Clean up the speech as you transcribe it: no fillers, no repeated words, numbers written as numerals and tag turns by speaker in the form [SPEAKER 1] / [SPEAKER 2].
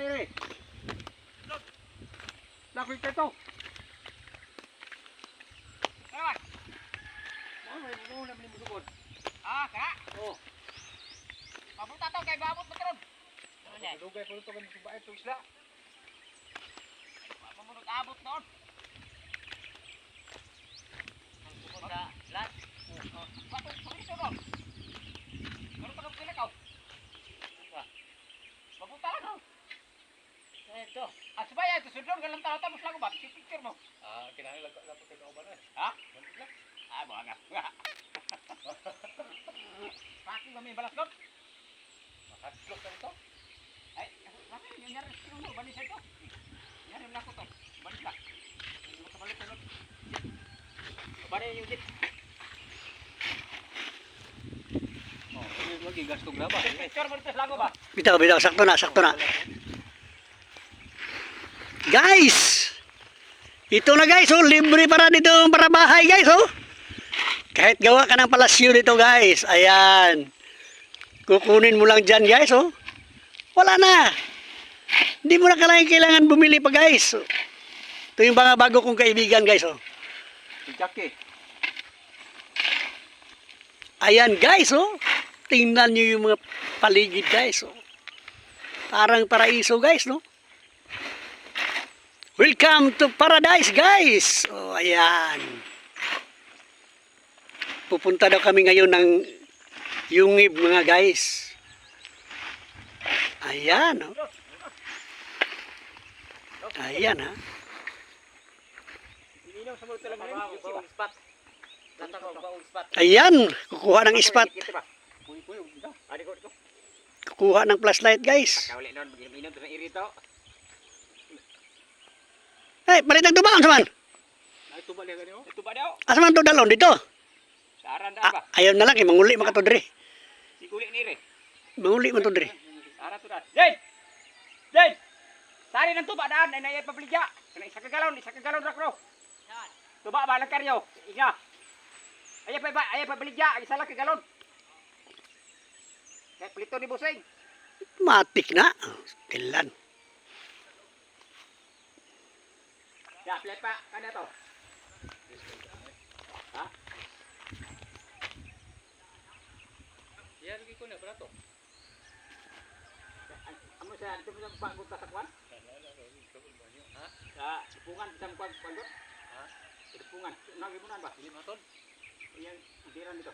[SPEAKER 1] ini. Lakoy ka to.
[SPEAKER 2] Kawan.
[SPEAKER 1] Mau na beli musukod.
[SPEAKER 2] Ah, kaya.
[SPEAKER 1] Oh.
[SPEAKER 2] Papunta to kay babot mo karon. Ano niya?
[SPEAKER 1] Dugay po to kan subay to isla.
[SPEAKER 2] Mamunod abot noon. Ang sumod sa lat. Patong sa ito noon. Ano pa sila ka? Papunta lang no. Ito. Ah, subaya ito sudon galang tao tapos lang ba? Si picture mo.
[SPEAKER 1] Ah, kinahanglan lang po kay kauban.
[SPEAKER 2] Ha? Ah, buanga. Paki ba may balas doon?
[SPEAKER 1] Makatlok ka to.
[SPEAKER 2] Ay, bakit yung nyari mo balis ito? Nyari mo ko to. Balis ka. Hindi mo kabalik ka doon. Bari yung jeep.
[SPEAKER 1] Oh, lagi gastong laba.
[SPEAKER 2] Picture mo dito sa lago ba?
[SPEAKER 3] Bitaw, bitaw, sakto na, sakto na. Guys! Ito na guys, oh, libre para dito para bahay guys, oh. Kahit gawa ka ng palasyo dito guys, ayan. Kukunin mo lang dyan guys, oh. Wala na. Hindi mo na kailangan bumili pa guys. Ito yung mga bago kong kaibigan guys, oh.
[SPEAKER 1] Si Jackie.
[SPEAKER 3] Ayan guys, oh. Tingnan nyo yung mga paligid guys, oh. Parang paraiso guys, no? Welcome to paradise guys. Oh, ayan. Pupunta daw kami ngayon ng Yungib mga guys. Ayan, oh. Ayan, ha.
[SPEAKER 2] Ininom sa mga talaga yung spot. Tatang baong spot.
[SPEAKER 3] Ayan, kukuha ng ispat.
[SPEAKER 2] Kuy, adi ko dito.
[SPEAKER 3] Kukuha ng flashlight guys.
[SPEAKER 2] Kauli noon mag-inom sa irito.
[SPEAKER 3] Ay, balitag tubaon saman.
[SPEAKER 1] Ay tuba liya gani oh.
[SPEAKER 2] Ito ba daw?
[SPEAKER 3] Asaman to dalon dito.
[SPEAKER 2] Sa aran da ba?
[SPEAKER 3] Ayaw na lang, manguli man ka to diri.
[SPEAKER 2] Si kuli ni re.
[SPEAKER 3] Manguli man to diri.
[SPEAKER 2] Ara to dan. Jen. Jen. Sari nang tuba daan ay nayay pabligya. Kana isa ka galon ra kro. Tuba ba lang karyo? Iga. Ay pa baligya, isa lang ka galon. Kay plito ni Buseng.
[SPEAKER 3] Matik na. Kailan.
[SPEAKER 2] Ya, play pa kana to. Ha?
[SPEAKER 1] Yan lagi ko na brato.
[SPEAKER 2] Amo sa dito sa pagod sa sakwan?
[SPEAKER 1] Ha?
[SPEAKER 2] Sa pungan sa pagod?
[SPEAKER 1] Ha?
[SPEAKER 2] Pungan. Nagimunan ba?
[SPEAKER 1] Dili maton.
[SPEAKER 2] Yang diran dito.